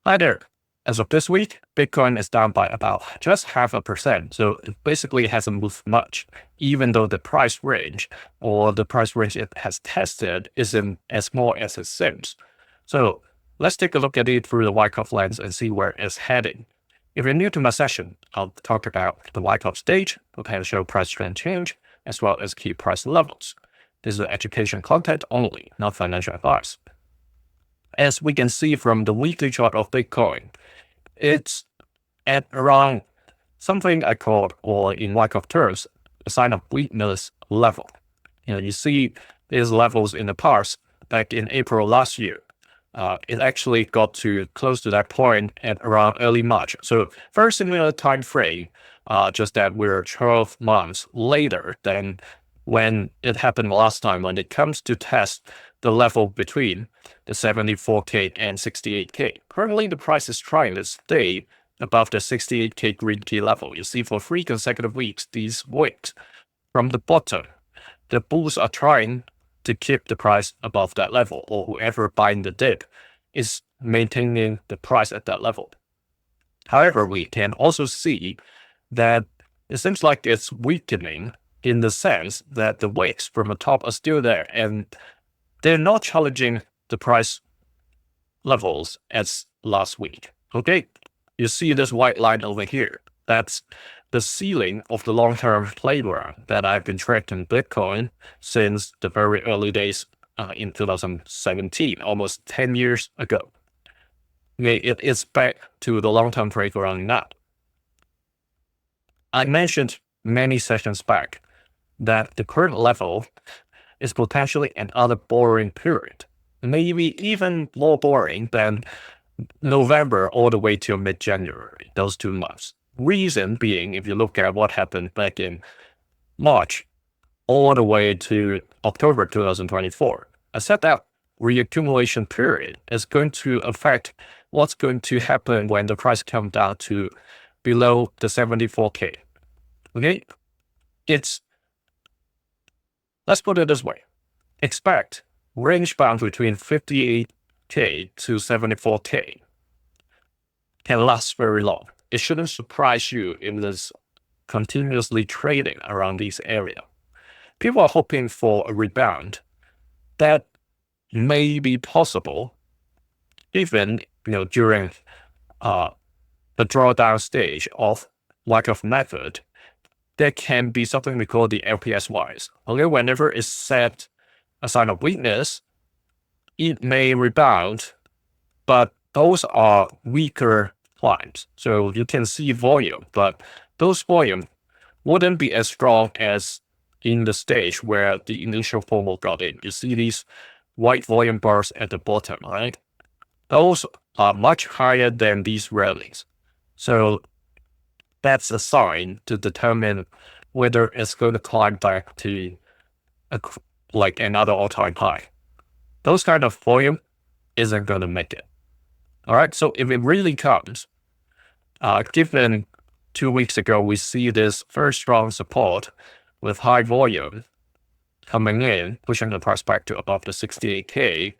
Hi there. As of this week, Bitcoin is down by about just 0.5%. So it basically hasn't moved much, even though the price range or the price range it has tested isn't as small as it seems. So let's take a look at it through the Wyckoff lens and see where it's heading. If you're new to my session, I'll talk about the Wyckoff stage, potential price trend change, as well as key price levels. This is education content only, not financial advice. As we can see from the weekly chart of Bitcoin, it's at around something I call, or in Wyckoff terms, a sign of weakness level. You see these levels in the past, back in April last year. It actually got to close to that point at around early March. So very similar time frame, just that we're 12 months later than when it happened last time, when it comes to test the level between the 74K and 68K. Currently, the price is trying to stay above the 68K green key level. You see, for 3 consecutive weeks, these wicks from the bottom, the bulls are trying to keep the price above that level, or whoever buying the dip is maintaining the price at that level. However, we can also see that it seems like it's weakening in the sense that the wicks from the top are still there, and they're not challenging the price levels as last week. Okay, you see this white line over here. That's the ceiling of the long-term playground that I've been tracking Bitcoin since the very early days in 2017, almost 10 years ago. Okay, it is back to the long-term playground now. I mentioned many sessions back that the current level is potentially another boring period, maybe even more boring than November all the way till mid-January, those 2 months. Reason being, if you look at what happened back in March all the way to October 2024, I said that reaccumulation period is going to affect what's going to happen when the price comes down to below the 74K. Okay, let's put it this way. Expect range bound between 58K to 74K can last very long. It shouldn't surprise you if there's continuously trading around this area. People are hoping for a rebound that may be possible even during the drawdown stage of Wyckoff method. There can be something we call the LPSYs. Okay, whenever it's set a sign of weakness, it may rebound, but those are weaker climbs. So you can see volume, but those volume wouldn't be as strong as in the stage where the initial FOMO got in. You see these white volume bars at the bottom, right? Those are much higher than these rallies. So that's a sign to determine whether it's going to climb back to like another all-time high. Those kind of volume isn't going to make it. All right, so if it really comes, given 2 weeks ago, we see this very strong support with high volume coming in, pushing the price back to above the 68K,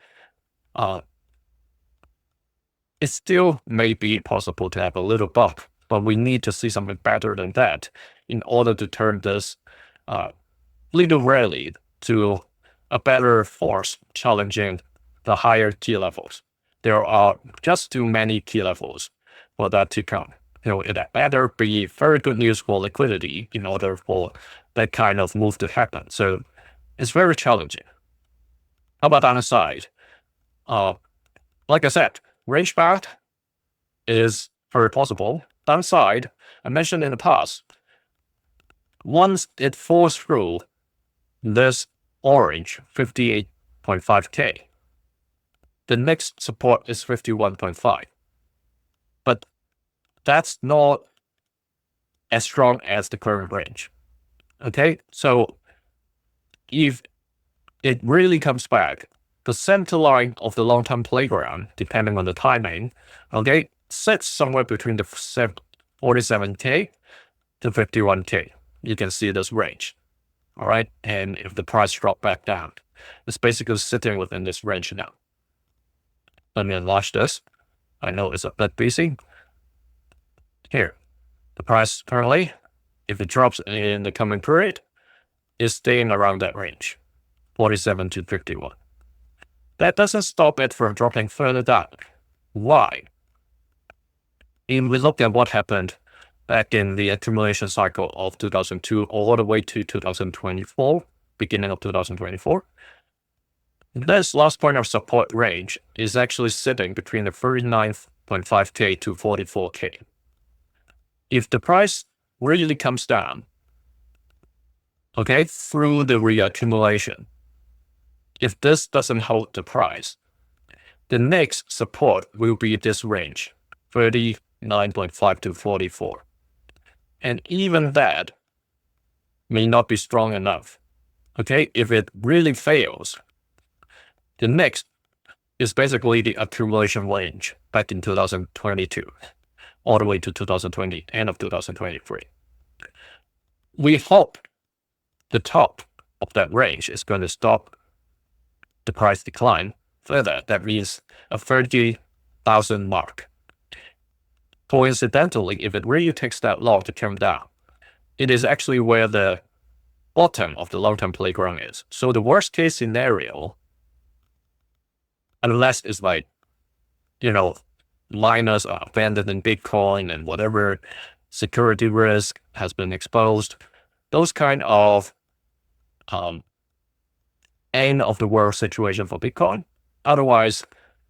it still may be possible to have a little bump, but we need to see something better than that in order to turn this little rally to a better force challenging the higher key levels. There are just too many key levels for that to come. It better be very good news for liquidity in order for that kind of move to happen. So it's very challenging. How about downside? Like I said, range bound is very possible. Downside, I mentioned in the past, once it falls through this orange 58.5K, the next support is 51.5. But that's not as strong as the current range. Okay, so if it really comes back, the center line of the long-term playground, depending on the timing, okay, sits somewhere between the 47K to 51K. You can see this range. All right, and if the price drops back down, it's basically sitting within this range now. Let me enlarge this. I know it's a bit busy. Here, the price currently, if it drops in the coming period, is staying around that range, 47 to 51. That doesn't stop it from dropping further down. Why? If we look at what happened back in the accumulation cycle of 2002 all the way to 2024, beginning of 2024, this last point of support range is actually sitting between the 39.5K to 44K. If the price really comes down, okay, through the reaccumulation, if this doesn't hold the price, the next support will be this range, 39.5 to 44. And even that may not be strong enough. Okay, if it really fails, the next is basically the accumulation range back in 2022, all the way to 2020, end of 2023. We hope the top of that range is going to stop the price decline further. That means a 30,000 mark. Coincidentally, if it really takes that long to come down, it is actually where the bottom of the long-term playground is. So the worst case scenario, unless it's like, miners are abandoning Bitcoin and whatever security risk has been exposed, those kind of end of the world situation for Bitcoin. Otherwise,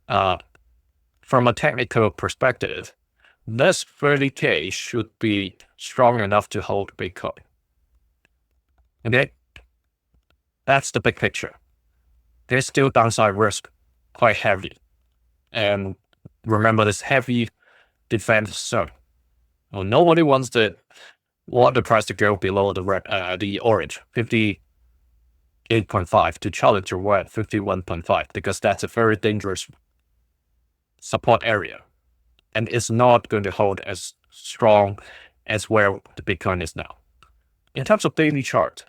from a technical perspective, this 30K should be strong enough to hold Bitcoin. Okay, that's the big picture. There's still downside risk, quite heavy. And remember this heavy defense zone. Well, nobody wants the price to go below the orange, 58.5 to challenge your red, 51.5, because that's a very dangerous support area. And it's not going to hold as strong as where the Bitcoin is now. In terms of daily chart,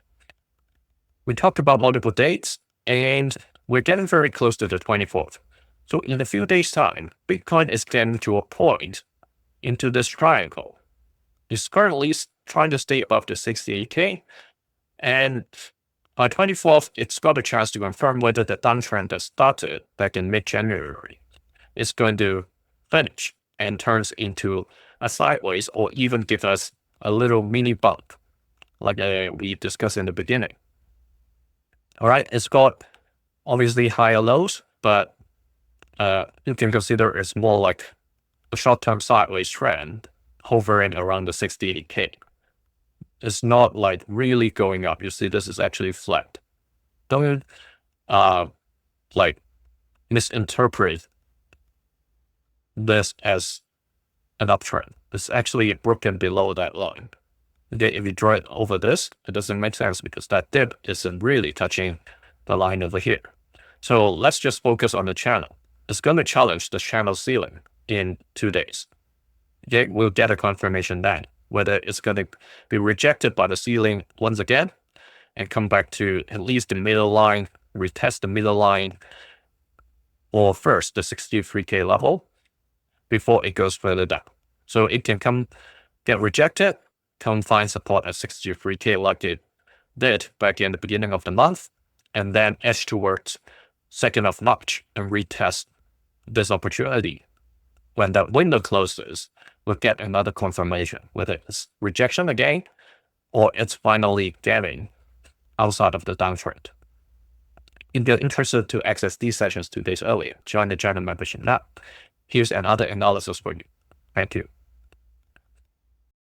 we talked about multiple dates, and we're getting very close to the 24th. So in a few days' time, Bitcoin is getting to a point into this triangle. It's currently trying to stay above the 68K, and by 24th, it's got a chance to confirm whether the downtrend that started back in mid-January is going to finish and turns into a sideways, or even give us a little mini bump, like we discussed in the beginning. All right, it's got obviously higher lows, but you can consider it's more like a short-term sideways trend hovering around the 68K. It's not like really going up. You see, this is actually flat. Don't misinterpret this as an uptrend. It's actually broken below that line. Okay, if you draw it over this, it doesn't make sense because that dip isn't really touching the line over here. So let's just focus on the channel. It's going to challenge the channel ceiling in 2 days. Okay, we'll get a confirmation then whether it's going to be rejected by the ceiling once again and come back to at least the middle line, retest the middle line, or first the 63K level before it goes further down. So it can get rejected, come find support at 63K like it did back in the beginning of the month, and then edge towards 2nd of March and retest this opportunity. When that window closes, we'll get another confirmation, whether it's rejection again, or it's finally getting outside of the downtrend. If you're interested to access these sessions 2 days earlier, join the channel membership now. Here's another analysis for you. Thank you.